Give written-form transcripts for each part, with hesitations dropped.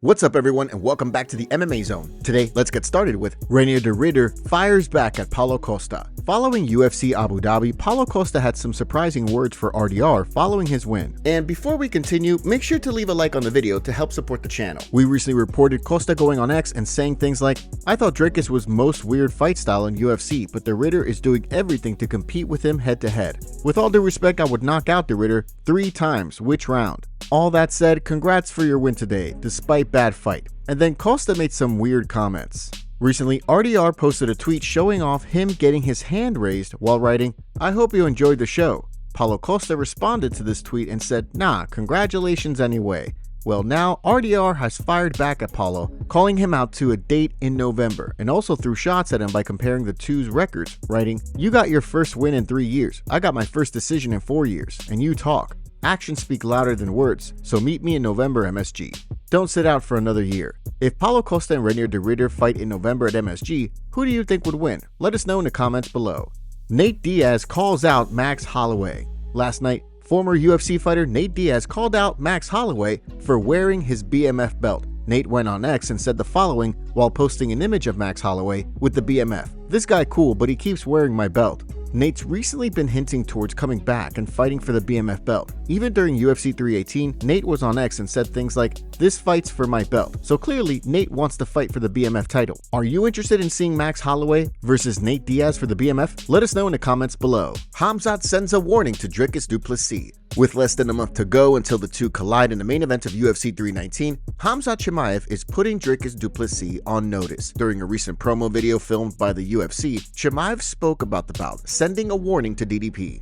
What's up everyone and welcome back to the MMA Zone. Today, let's get started with Reinier the Ritter fires back at Paulo Costa. Following UFC Abu Dhabi, Paulo Costa had some surprising words for RDR following his win. And before we continue, make sure to leave a like on the video to help support the channel. We recently reported Costa going on X and saying things like, "I thought Dricus was most weird fight style in UFC, but the Ritter is doing everything to compete with him head to head. With all due respect, I would knock out the Ritter 3 times, which round?" All that said, congrats for your win today, despite bad fight. And then Costa made some weird comments. Recently, RDR posted a tweet showing off him getting his hand raised while writing, "I hope you enjoyed the show." Paulo Costa responded to this tweet and said, "Nah, congratulations anyway." Well, now RDR has fired back at Paulo, calling him out to a date in November, and also threw shots at him by comparing the two's records, writing, "You got your first win in 3 years, I got my first decision in 4 years, and you talk. Actions speak louder than words, so meet me in November, MSG. Don't sit out for another year." If Paulo Costa and Reinier the Ritter fight in November at MSG, who do you think would win? Let us know in the comments below. Nate Diaz calls out Max Holloway. Last night, former UFC fighter Nate Diaz called out Max Holloway for wearing his BMF belt. Nate went on X and said the following while posting an image of Max Holloway with the BMF. "This guy cool, but he keeps wearing my belt." Nate's recently been hinting towards coming back and fighting for the BMF belt. Even during UFC 318, Nate was on X and said things like, "This fight's for my belt." So clearly, Nate wants to fight for the BMF title. Are you interested in seeing Max Holloway versus Nate Diaz for the BMF? Let us know in the comments below. Khamzat sends a warning to Dricus du Plessis. With less than a month to go until the two collide in the main event of UFC 319, Khamzat Chimaev is putting Dricus du Plessis on notice. During a recent promo video filmed by the UFC, Chimaev spoke about the bout, sending a warning to DDP.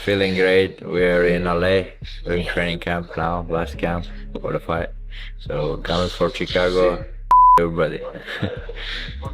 Feeling great. We're in LA. We're in training camp now, last camp for the fight. So coming for Chicago, everybody.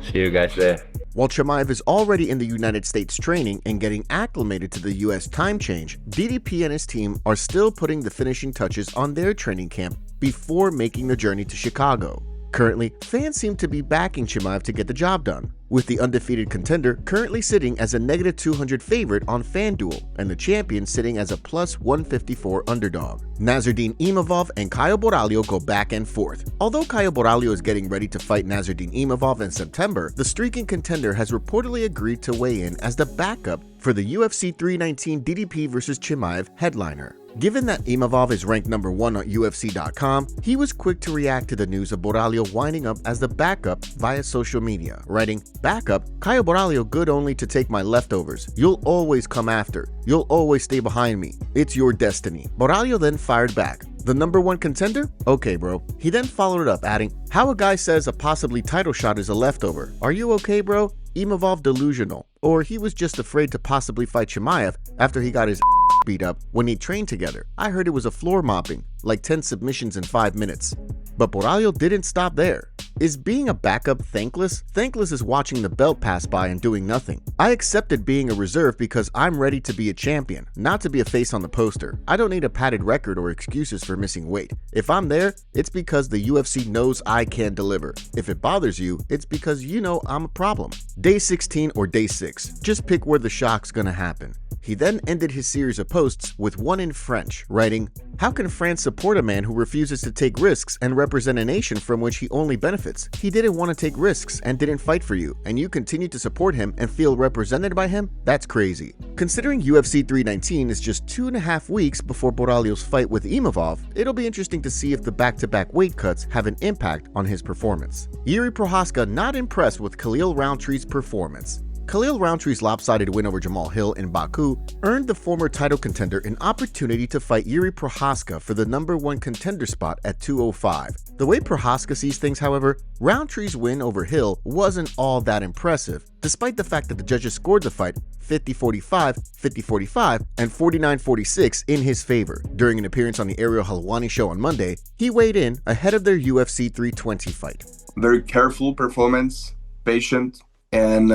See you guys there. While Chimaev is already in the United States training and getting acclimated to the US time change, DDP and his team are still putting the finishing touches on their training camp before making the journey to Chicago. Currently, fans seem to be backing Chimaev to get the job done, with the undefeated contender currently sitting as a -200 favorite on FanDuel and the champion sitting as a +154 underdog. Nassourdine Imavov and Caio Borralho go back and forth. Although Caio Borralho is getting ready to fight Nassourdine Imavov in September, the streaking contender has reportedly agreed to weigh in as the backup for the UFC 319 DDP vs Chimaev headliner. Given that Imavov is ranked #1 on UFC.com, he was quick to react to the news of Borralho winding up as the backup via social media, writing, "Backup? Caio Borralho good only to take my leftovers. You'll always come after. You'll always stay behind me. It's your destiny." Borralho then fired back, "The #1 contender? Okay, bro." He then followed it up, adding, "How a guy says a possibly title shot is a leftover. Are you okay, bro? Imavov delusional. Or he was just afraid to possibly fight Chimaev after he got his beat up when he trained together. I heard it was a floor mopping, like 10 submissions in 5 minutes. But Borralho didn't stop there. Is being a backup thankless? Thankless is watching the belt pass by and doing nothing. I accepted being a reserve because I'm ready to be a champion, not to be a face on the poster. I don't need a padded record or excuses for missing weight. If I'm there, it's because the UFC knows I can deliver. If it bothers you, it's because you know I'm a problem. Day 16 or day 6, just pick where the shock's gonna happen." He then ended his series of posts with one in French, writing, "How can France support a man who refuses to take risks and represent a nation from which he only benefits? He didn't want to take risks and didn't fight for you, and you continue to support him and feel represented by him? That's crazy." Considering UFC 319 is just 2.5 weeks before Borralho's fight with Imavov, it'll be interesting to see if the back-to-back weight cuts have an impact on his performance. Jiří Procházka not impressed with Khalil Rountree's performance. Khalil Rountree's lopsided win over Jamal Hill in Baku earned the former title contender an opportunity to fight Jiří Procházka for the #1 contender spot at 205. The way Procházka sees things, however, Rountree's win over Hill wasn't all that impressive, despite the fact that the judges scored the fight 50-45, 50-45, and 49-46 in his favor. During an appearance on the Ariel Helwani show on Monday, he weighed in ahead of their UFC 320 fight. Very careful performance, patient, and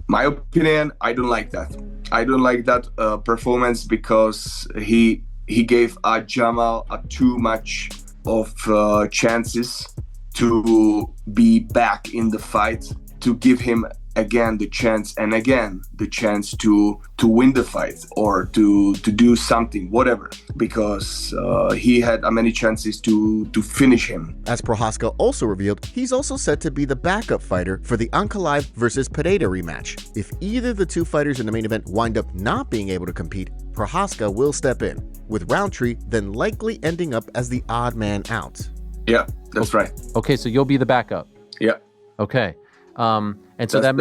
my opinion, I don't like that. I don't like that performance because he gave Jamal too much of chances to be back in the fight, to give him again the chance to win the fight or to do something, whatever, because he had many chances to finish him. As Procházka also revealed, he's also said to be the backup fighter for the Ankalaev versus Pereira rematch. If either of the two fighters in the main event wind up not being able to compete, Procházka will step in, with Rountree then likely ending up as the odd man out. Yeah, that's right. Okay, so you'll be the backup. Yeah. Okay. And so that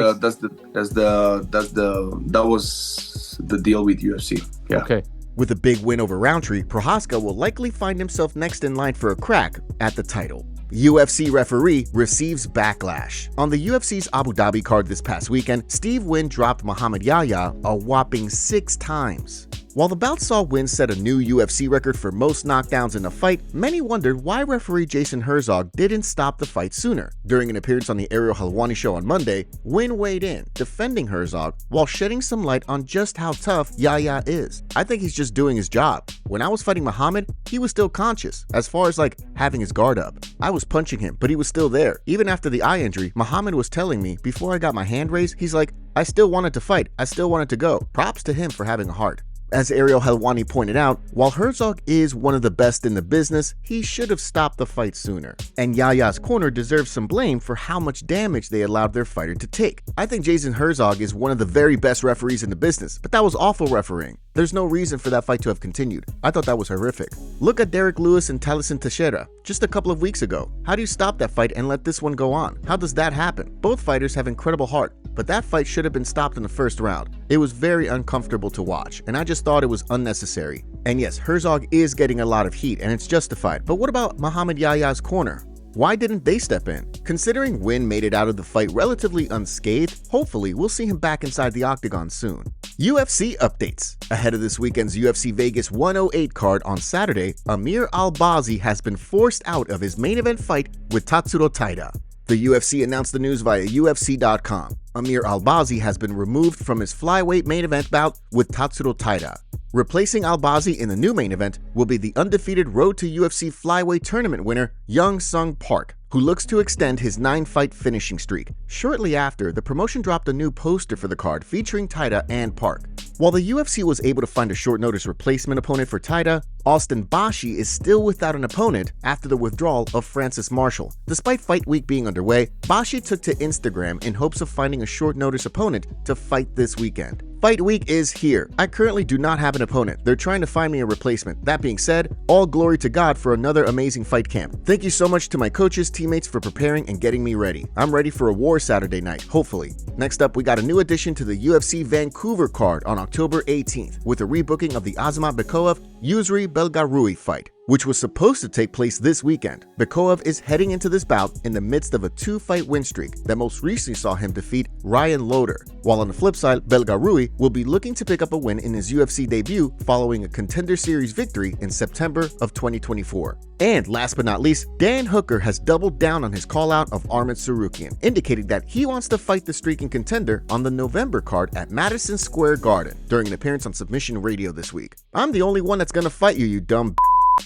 was the deal with UFC. Yeah. Okay. With a big win over Rountree, Procházka will likely find himself next in line for a crack at the title. UFC referee receives backlash. On the UFC's Abu Dhabi card this past weekend, Steve Wynn dropped Muhammad Yahya a whopping 6 times. While the bout saw Wynn set a new UFC record for most knockdowns in a fight, many wondered why referee Jason Herzog didn't stop the fight sooner. During an appearance on the Ariel Helwani show on Monday, Wynn weighed in, defending Herzog while shedding some light on just how tough Yahya is. I think he's just doing his job. When I was fighting Muhammad, he was still conscious, as far as having his guard up. I was punching him, but he was still there. Even after the eye injury, Muhammad was telling me before I got my hand raised, he's like, I still wanted to fight, I still wanted to go. Props to him for having a heart. As Ariel Helwani pointed out, while Herzog is one of the best in the business, he should have stopped the fight sooner. And Yahya's corner deserves some blame for how much damage they allowed their fighter to take. I think Jason Herzog is one of the very best referees in the business, but that was awful refereeing. There's no reason for that fight to have continued. I thought that was horrific. Look at Derek Lewis and Taliesin Teixeira just a couple of weeks ago. How do you stop that fight and let this one go on? How does that happen? Both fighters have incredible heart, but that fight should have been stopped in the first round. It was very uncomfortable to watch, and I just thought it was unnecessary. And yes, Herzog is getting a lot of heat, and it's justified, but what about Muhammad Yahya's corner? Why didn't they step in? Considering Wynn made it out of the fight relatively unscathed, hopefully we'll see him back inside the octagon soon. UFC updates. Ahead of this weekend's UFC Vegas 108 card on Saturday, Amir Albazi has been forced out of his main event fight with Tatsuro Taira. The UFC announced the news via UFC.com. Amir Albazi has been removed from his flyweight main event bout with Tatsuro Taira. Replacing Albazi in the new main event will be the undefeated Road to UFC flyweight tournament winner Young Sung Park, who looks to extend his 9-fight finishing streak. Shortly after, the promotion dropped a new poster for the card featuring Taira and Park. While the UFC was able to find a short-notice replacement opponent for Taira, Austin Bashi is still without an opponent after the withdrawal of Francis Marshall. Despite Fight Week being underway, Bashi took to Instagram in hopes of finding a short-notice opponent to fight this weekend. Fight Week is here. I currently do not have an opponent. They're trying to find me a replacement. That being said, all glory to God for another amazing fight camp. Thank you so much to my coaches, teammates for preparing and getting me ready. I'm ready for a war Saturday night, hopefully. Next up, we got a new addition to the UFC Vancouver card on October 18th with a rebooking of the Azamat Bikoev Jiří Belgarui fight, which was supposed to take place this weekend. Bikoev is heading into this bout in the midst of a 2-fight win streak that most recently saw him defeat Ryan Loder, while on the flip side, Belgarui will be looking to pick up a win in his UFC debut following a Contender Series victory in September of 2024. And last but not least, Dan Hooker has doubled down on his call-out of Arman Tsarukyan, indicating that he wants to fight the streaking contender on the November card at Madison Square Garden during an appearance on Submission Radio this week. I'm the only one that's gonna fight you, you dumb.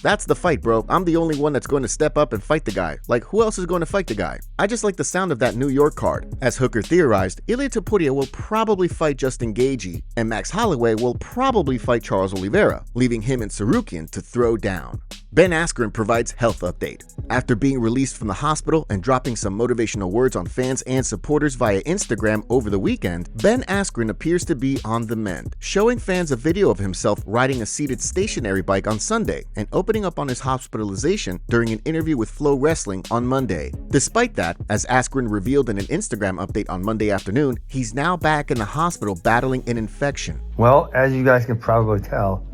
That's the fight, bro. I'm the only one that's going to step up and fight the guy. Like, who else is going to fight the guy? I just like the sound of that New York card. As Hooker theorized, Ilia Topuria will probably fight Justin Gaethje, and Max Holloway will probably fight Charles Oliveira, leaving him and Tsarukyan to throw down. Ben Askren provides health update. After being released from the hospital and dropping some motivational words on fans and supporters via Instagram over the weekend, Ben Askren appears to be on the mend, showing fans a video of himself riding a seated stationary bike on Sunday and opening up on his hospitalization during an interview with Flow Wrestling on Monday. Despite that, as Askren revealed in an Instagram update on Monday afternoon, he's now back in the hospital battling an infection. Well, as you guys can probably tell,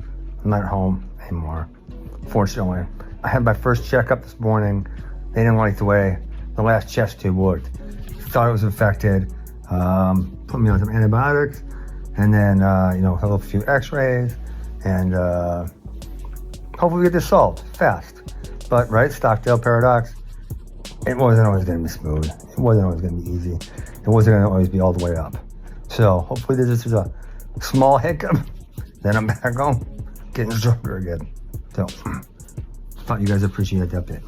I'm not home anymore. Fortunately, I had my first checkup this morning. They didn't like the way the last chest tube worked. Thought it was infected. Put me on some antibiotics, and then had a few X-rays, and hopefully we get this solved fast. But right, Stockdale paradox. It wasn't always going to be smooth. It wasn't always going to be easy. It wasn't going to always be all the way up. So hopefully this is a small hiccup. Then I'm back home, getting stronger again. So, thought you guys appreciate that bit.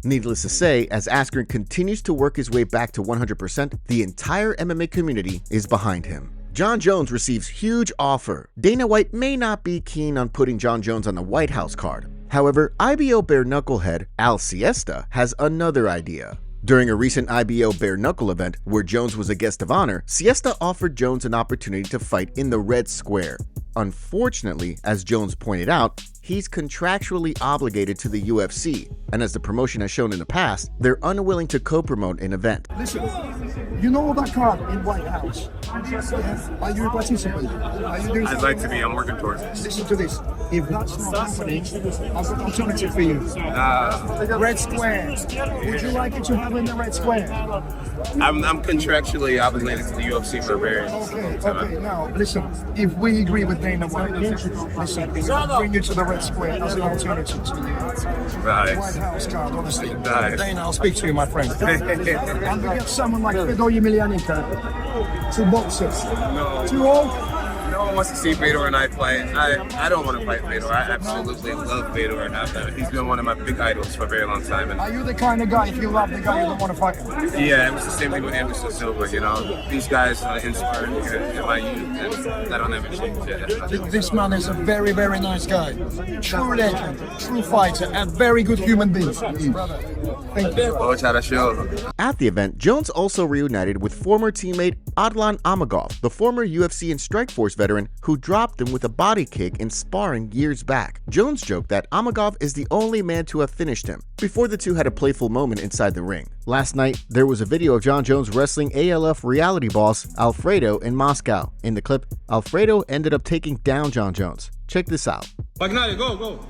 Needless to say, as Askren continues to work his way back to 100%, the entire MMA community is behind him. Jon Jones receives huge offer. Dana White may not be keen on putting Jon Jones on the White House card. However, IBO bare knucklehead Al Siesta has another idea. During a recent IBO bare knuckle event where Jones was a guest of honor, Siesta offered Jones an opportunity to fight in the red square. Unfortunately, as Jones pointed out, he's contractually obligated to the UFC, and as the promotion has shown in the past, they're unwilling to co-promote an event. Listen, you know that card in White House. Are you participating? Are you doing I'd like to be. I'm working towards this. Listen to this. If that's not happening, I've got an alternative for you. Red Square. Would you like it to happen in the Red Square? I'm contractually obligated to the UFC for a very Okay, now, listen. If we agree with Dana White, listen, we'll bring you to the Red Square as an alternative to you. Nice. White House card, honestly. Nice. Dana, I'll speak to you, my friend. And we get someone like Fedor Emelianenko, 2 boxers. No. 2 all? No one wants to see Fedor and I fight. I don't want to fight Fedor. I absolutely love Fedor. He's been one of my big idols for a very long time. Are you the kind of guy, if you love the guy, you don't want to fight him? Yeah, it was the same thing with Anderson Silva. You know, these guys inspired me in my youth, and that'll never change. This man is a very, very nice guy. True legend, true fighter, and very good human being. Brother, thank you. At the event, Jones also reunited with former teammate Adlan Amagov, the former UFC and Strikeforce veteran who dropped him with a body kick in sparring years back. Jones joked that Amagov is the only man to have finished him, before the two had a playful moment inside the ring. Last night, there was a video of Jon Jones wrestling ALF reality boss Alfredo in Moscow. In the clip, Alfredo ended up taking down Jon Jones. Check this out. Pagnaly, go.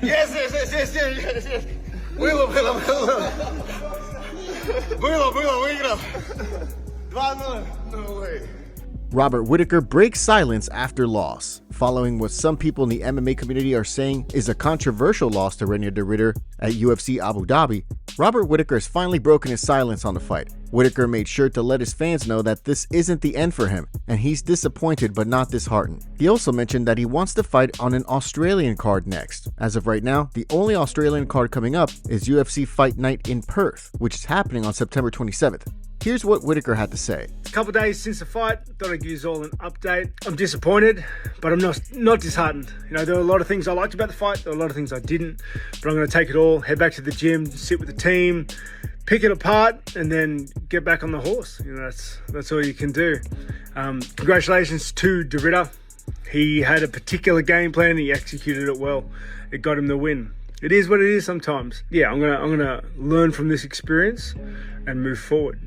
Yes. Было, выиграл. 2-0. No way. Robert Whittaker breaks silence after loss, following what some people in the MMA community are saying is a controversial loss to Reinier at UFC Abu Dhabi. Robert Whittaker has finally broken his silence on the fight. Whittaker made sure to let his fans know that this isn't the end for him, and he's disappointed but not disheartened. He also mentioned that he wants to fight on an Australian card next. As of right now, the only Australian card coming up is UFC Fight Night in Perth, which is happening on September 27th. Here's what Whittaker had to say. A couple of days since the fight, thought I'd give you all an update. I'm disappointed, but I'm not disheartened. You know, there were a lot of things I liked about the fight, there were a lot of things I didn't, but I'm going to take it all, head back to the gym, sit with the team, pick it apart, and then get back on the horse. You know, that's all you can do. Congratulations to Derrida. He had a particular game plan and he executed it well. It got him the win. It is what it is sometimes. Yeah, I'm gonna learn from this experience and move forward.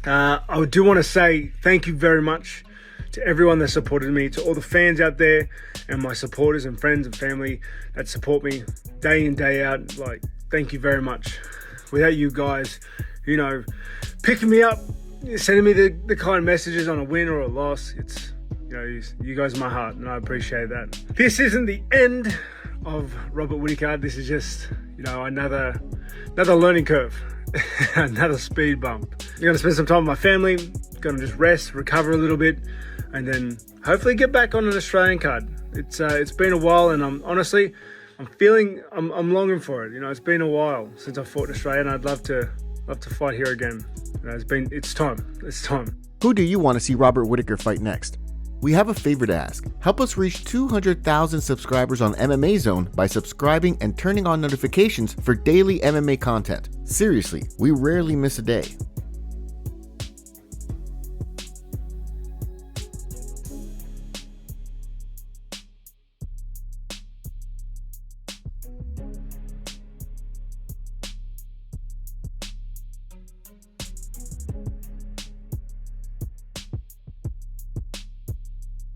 I do want to say thank you very much to everyone that supported me, to all the fans out there and my supporters and friends and family that support me day in, day out. Like, thank you very much. Without you guys, you know, picking me up, sending me the kind of messages on a win or a loss, it's, you know, you guys are my heart and I appreciate that. This isn't the end of Robert Whittaker. This is just, you know, another learning curve. Another speed bump. I'm gonna spend some time with my family, gonna just rest, recover a little bit, and then hopefully get back on an Australian card. It's been a while, and I'm longing for it. You know, it's been a while since I fought in Australia, and I'd love to fight here again. You know, it's time. Who do you want to see Robert Whittaker fight next? We have a favor to ask. Help us reach 200,000 subscribers on MMA Zone by subscribing and turning on notifications for daily MMA content. Seriously, we rarely miss a day.